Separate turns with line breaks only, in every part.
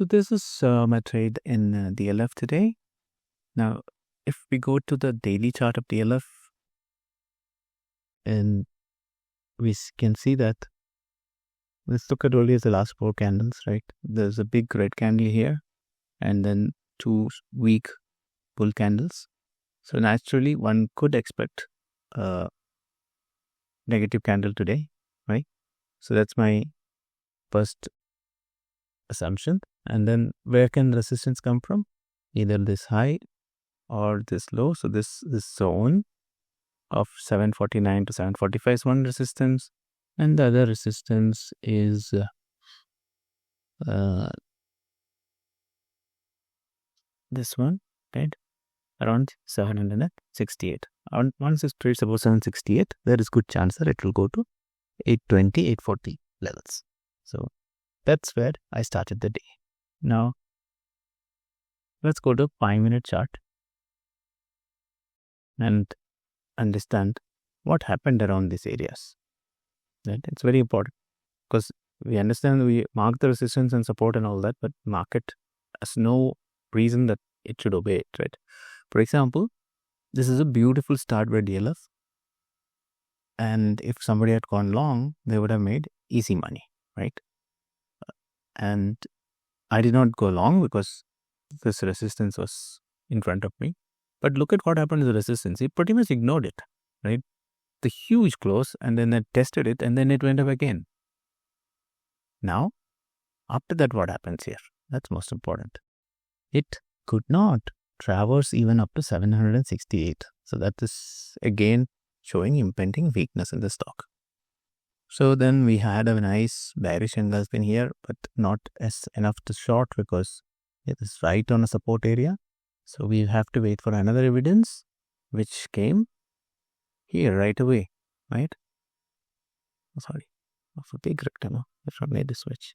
So this is my trade in DLF today. Now, if we go to the daily chart of DLF, and we can see that, let's look at only the last 4 candles, right? There's a big red candle here, and then 2 weak bull candles. So naturally, one could expect a negative candle today, right? So that's my first assumption. And then where can the resistance come from? Either this high or this low. So this zone of 749 to 745 is one resistance, and the other resistance is this one, right? Around 768. Once it trades above 768, there is good chance that it will go to 820, 840 levels. So that's where I started the day. Now, let's go to 5-minute chart and understand what happened around these areas. Right? It's very important because we understand, we mark the resistance and support and all that, but market has no reason that it should obey it, right? For example, this is a beautiful start by DLF, and if somebody had gone long, they would have made easy money, right? And I did not go long because this resistance was in front of me. But look at what happened to the resistance. It pretty much ignored it, right? The huge close, and then it tested it, and then it went up again. Now, after that, what happens here? That's most important. It could not traverse even up to 768. So that is again showing impending weakness in the stock. So then we had a nice bearish engulfing here, but not enough to short because it is right on a support area. So we have to wait for another evidence, which came here right away, right? Oh, sorry, of a big rectangle. I made the switch.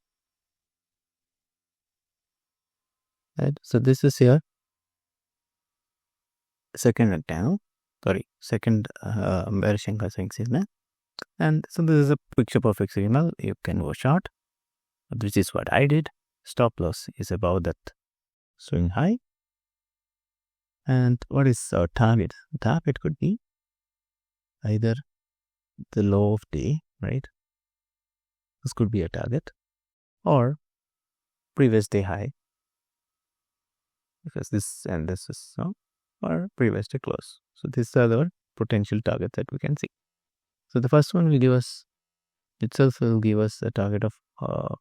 Right. So this is here. Second rectangle. Sorry, second bearish engulfing signal. And so this is a picture perfect signal. You can go short, which is what I did. Stop loss is above that swing high. And what is our target? Target could be either the low of day, right? This could be a target, or previous day high, because this and this is so, or previous day close. So these are the potential targets that we can see. So the first one will give us, itself will give us a target of a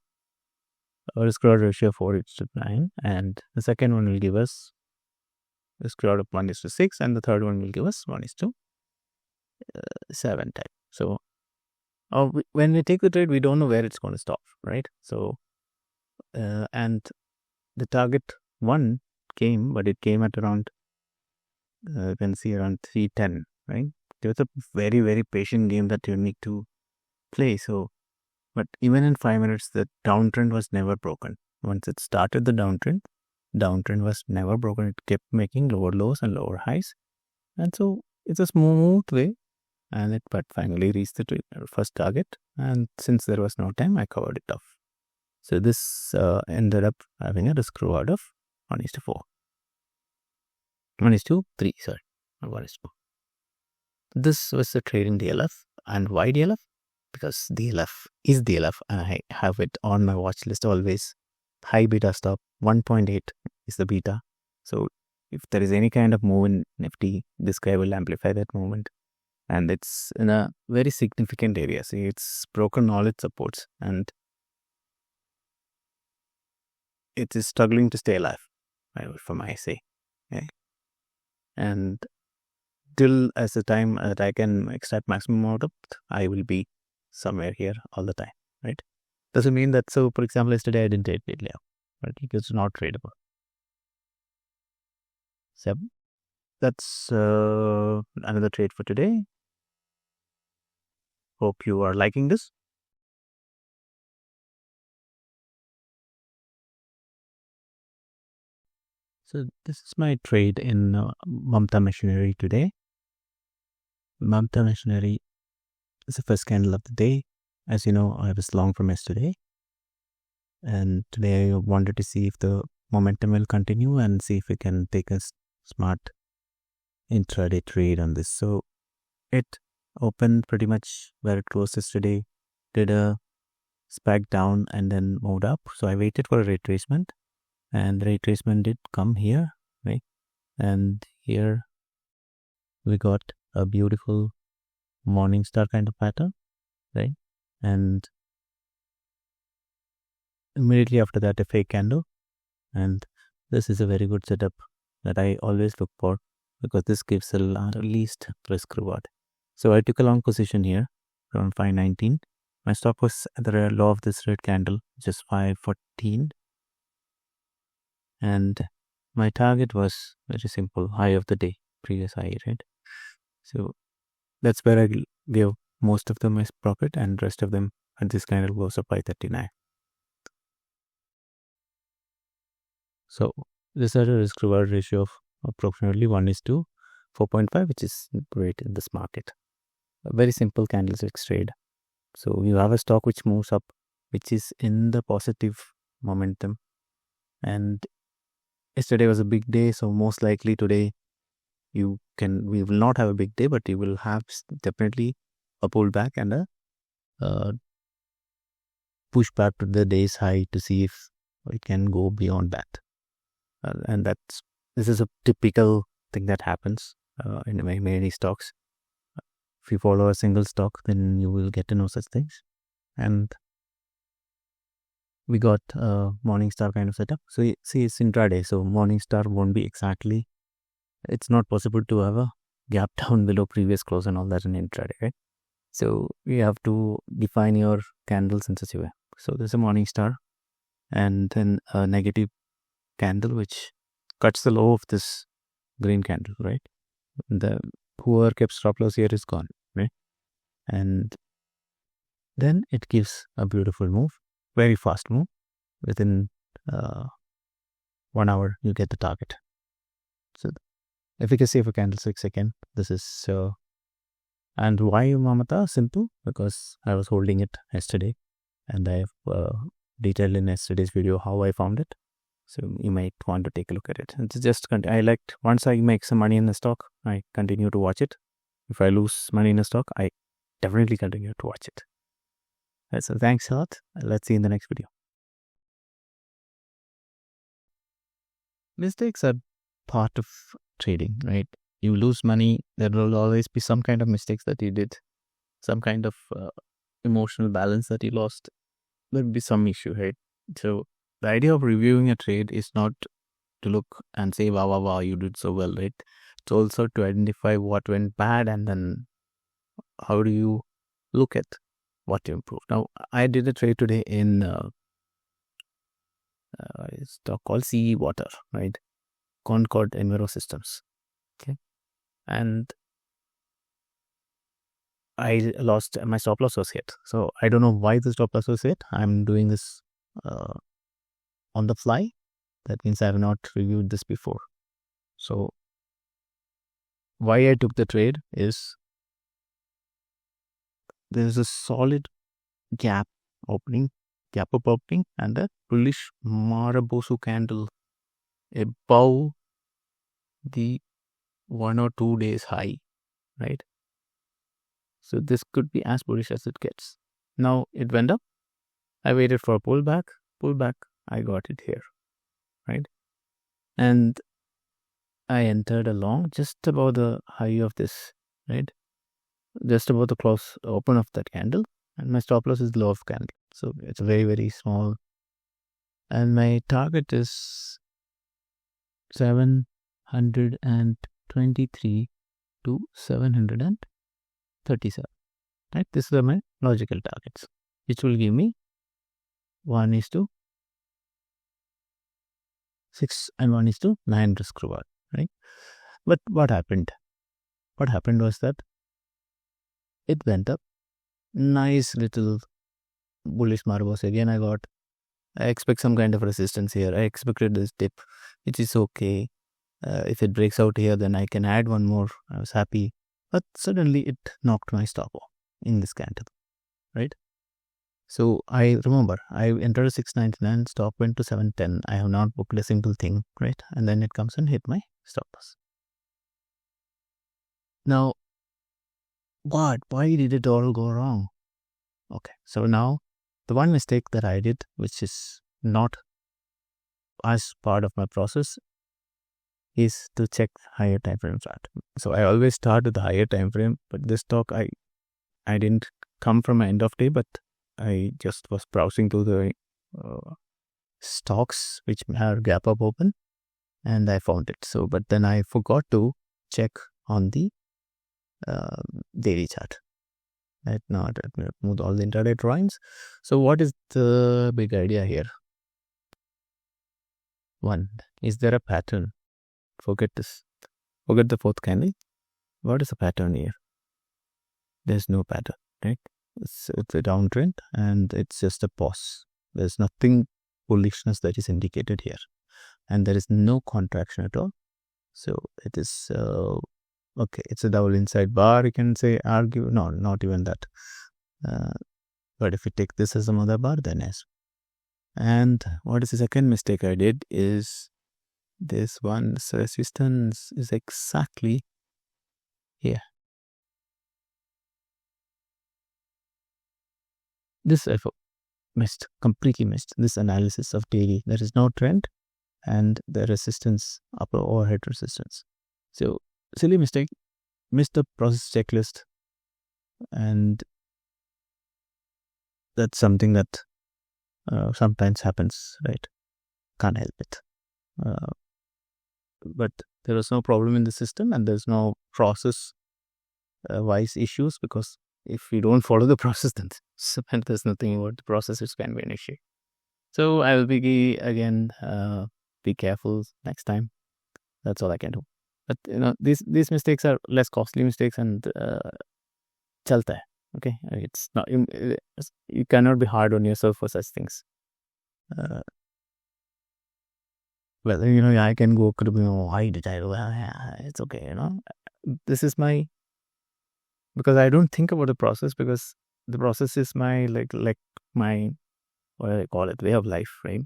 risk reward ratio of 4:9, and the second one will give us risk reward of 1:6, and the third one will give us 1:7 type. So when we take the trade, we don't know where it's going to stop, right? So and the target 1 came, but it came at around you can see around 310, right? It was a very, very patient game that you need to play. So, but even in 5 minutes, the downtrend was never broken. Once it started the downtrend was never broken. It kept making lower lows and lower highs, and so it's a smooth way, and it but finally reached the first target. And since there was no time, I covered it off. So this ended up having a risk reward of 1:4, 1:3. Sorry, 1:4. This was the trade in DLF. And why DLF? Because DLF is DLF, and I have it on my watch list always. High beta stop, 1.8 is the beta. So if there is any kind of move in Nifty, this guy will amplify that movement. And it's in a very significant area. See, it's broken all its supports, and it is struggling to stay alive, from I say. Okay? And till as the time that I can extract maximum out of it, I will be somewhere here all the time, right? Doesn't mean that, so for example, yesterday I didn't trade layout, right? It's not tradable. So that's another trade for today. Hope you are liking this. So this is my trade in Mamta Machinery today. Mamta Machinery is the first candle of the day. As you know, I was long from yesterday. And today I wanted to see if the momentum will continue and see if we can take a smart intraday trade on this. So it opened pretty much where it closed yesterday, did a spike down and then moved up. So I waited for a retracement, and the retracement did come here, right? And here we got a beautiful morning star kind of pattern, right? And immediately after that, a fake candle. And this is a very good setup that I always look for, because this gives a least risk reward. So I took a long position here around 519. My stop was at the low of this red candle, just 514. And my target was very simple, high of the day, previous high, right? So that's where I gave most of them as profit, and rest of them at this candle goes up by 39. So this is a risk reward ratio of approximately 1:4.5, which is great in this market. A very simple candlestick trade. So you have a stock which moves up, which is in the positive momentum. And yesterday was a big day, so most likely today we will not have a big day, but you will have definitely a pullback and a push back to the day's high to see if it can go beyond that. And this is a typical thing that happens in many stocks. If you follow a single stock, then you will get to know such things. And we got a Morningstar kind of setup. So you see, it's intraday, so Morningstar won't be exactly, it's not possible to have a gap down below previous close and all that in intraday, right? So you have to define your candles in such a way. So there's a Morningstar and then a negative candle which cuts the low of this green candle, right? The whoever kept stop loss here is gone, right? And then it gives a beautiful move, very fast move. Within 1 hour you get the target. So efficacy of a candlestick again, this is and why Mamata? Simple, because I was holding it yesterday, and I have detailed in yesterday's video how I found it. So you might want to take a look at it. It's just, I liked, once I make some money in the stock, I continue to watch it. If I lose money in a stock, I definitely continue to watch it. So thanks a lot. Let's see in the next video. Mistakes are part of trading, right? You lose money, there will always be some kind of mistakes that you did, some kind of emotional balance that you lost. There will be some issue, right? So the idea of reviewing a trade is not to look and say, wow, you did so well, right? It's also to identify what went bad, and then how do you look at what to improve. Now, I did a trade today in a stock called CE Water, right? Concord Enviro Systems. Okay. And I lost, my stop loss was hit. So I don't know why the stop loss was hit. I'm doing this on the fly. That means I have not reviewed this before. So why I took the trade is there's a solid gap up opening, and a bullish Marabosu candle above the 1 or 2 days high, right? So this could be as bullish as it gets. Now it went up. I waited for a pullback. I got it here, right? And I entered along just above the high of this, right? Just above the close open of that candle, and my stop loss is low of candle. So it's very, very small. And my target is 723 to 737, right? These are my logical targets, which will give me 1:6 and 1:9 risk reward, right? But what happened? What happened was that it went up. Nice little bullish Marbos. Again, I expect some kind of resistance here. I expected this dip, which is okay. If it breaks out here, then I can add one more. I was happy. But suddenly it knocked my stop off in this candle, right? So I remember I entered 699, stock went to 710. I have not booked a single thing, right? And then it comes and hit my stop loss. Now, why did it all go wrong? Okay, so now the one mistake that I did, which is not as part of my process, is to check higher time frame chart. So I always start with the higher time frame, but this stock I didn't come from an end of day, but I just was browsing through the stocks which have gap up open, and I found it. So, but then I forgot to check on the daily chart. Right now, let me remove all the intraday drawings. So, what is the big idea here? One, is there a pattern? Forget this. Forget the fourth candle. What is the pattern here? There's no pattern, right? It's a downtrend and it's just a pause. There's nothing bullishness that is indicated here, and there is no contraction at all. So it is okay. It's a double inside bar. You can say argue. No, not even that. But if you take this as a mother bar, then yes. And what is the second mistake I did is this one's resistance is exactly here. This I missed, completely missed this analysis of daily. There is no trend and the resistance, upper overhead resistance. So silly mistake, missed the process checklist, and that's something that sometimes happens, right? Can't help it. But there was no problem in the system, and there's no process wise issues, because if we don't follow the process, then there's nothing about the process which can be an issue. So I will be again be careful next time. That's all I can do. But these mistakes are less costly mistakes, and chalta hai. Okay, it's not, you cannot be hard on yourself for such things. Well, I can go, why did I do that? It's okay, This is because I don't think about the process, because the process is my, like my, what do I call it, way of life, right?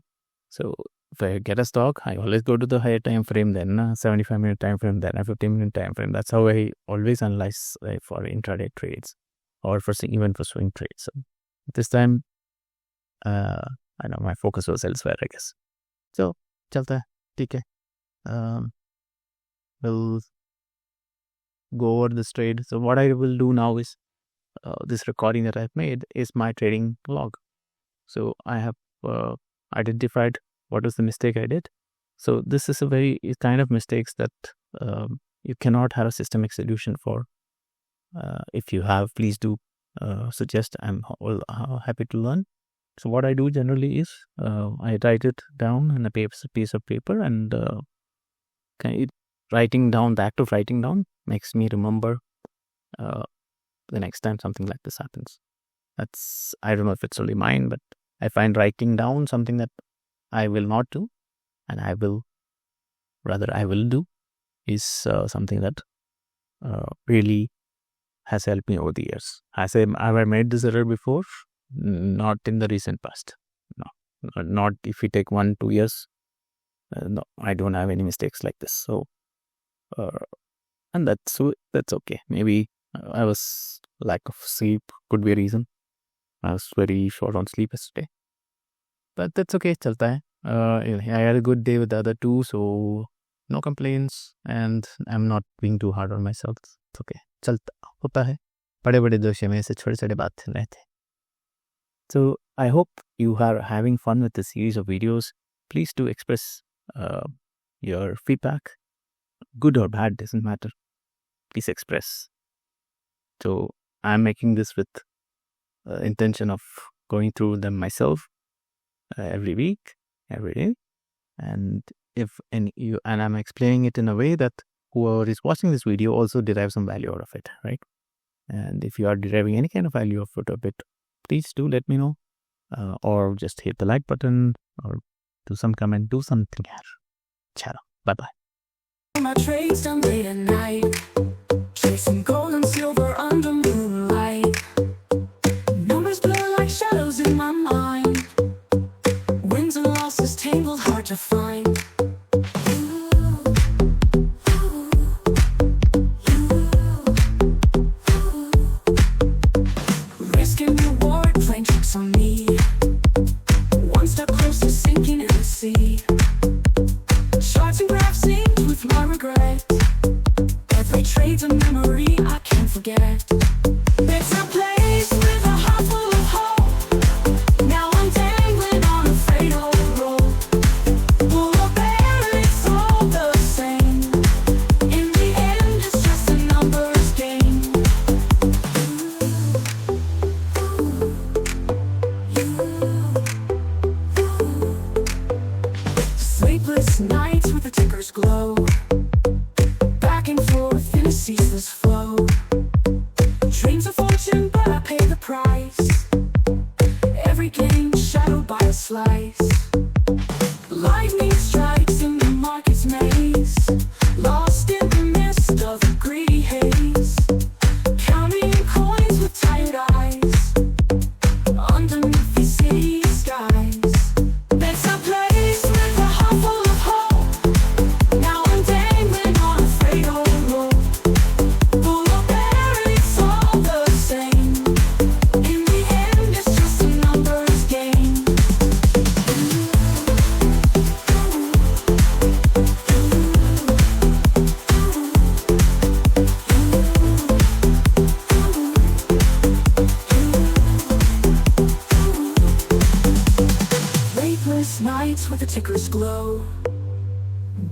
So if I get a stock, I always go to the higher time frame, then 75-minute time frame, then a 15-minute time frame. That's how I always analyze for intraday trades, or even for swing trades. So this time, I know my focus was elsewhere, I guess. So, chalta hai, theek hai. We'll go over this trade. So what I will do now is, this recording that I've made is my trading log. So I have identified what was the mistake I did. So this is a very kind of mistakes that you cannot have a systemic solution for. If you have, please do suggest. I'm happy to learn. So what I do generally is I write it down in a piece of paper, and writing down, the act of writing down makes me remember the next time something like this happens. I don't know if it's only mine, but I find writing down something that I will not do, and I will do, is something that really has helped me over the years. Have I made this error before? Not in the recent past. No, not if we take 1-2 years. No, I don't have any mistakes like this. So, and that's okay. Maybe I was lack of sleep could be a reason. I was very short on sleep yesterday, but that's okay. Chalta hai. I had a good day with the other two, so no complaints, and I'm not being too hard on myself. It's okay. Chalta hota hai. बड़े दोषे में से छोटे बात रहते. So I hope you are having fun with the series of videos. Please do express your feedback, good or bad, doesn't matter. Please express. So I'm making this with intention of going through them myself every week, every day, and I'm explaining it in a way that whoever is watching this video also derives some value out of it, right? And if you are deriving any kind of value out of it, please do let me know, or just hit the like button, or do some comment, do something here. Ciao, bye bye. My trades done late at night, chasing gold and silver under moonlight. Numbers blur like shadows in my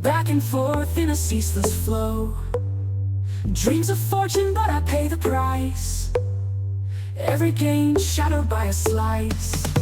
back and forth in a ceaseless flow. Dreams of fortune, but I pay the price. Every gain shadowed by a slice.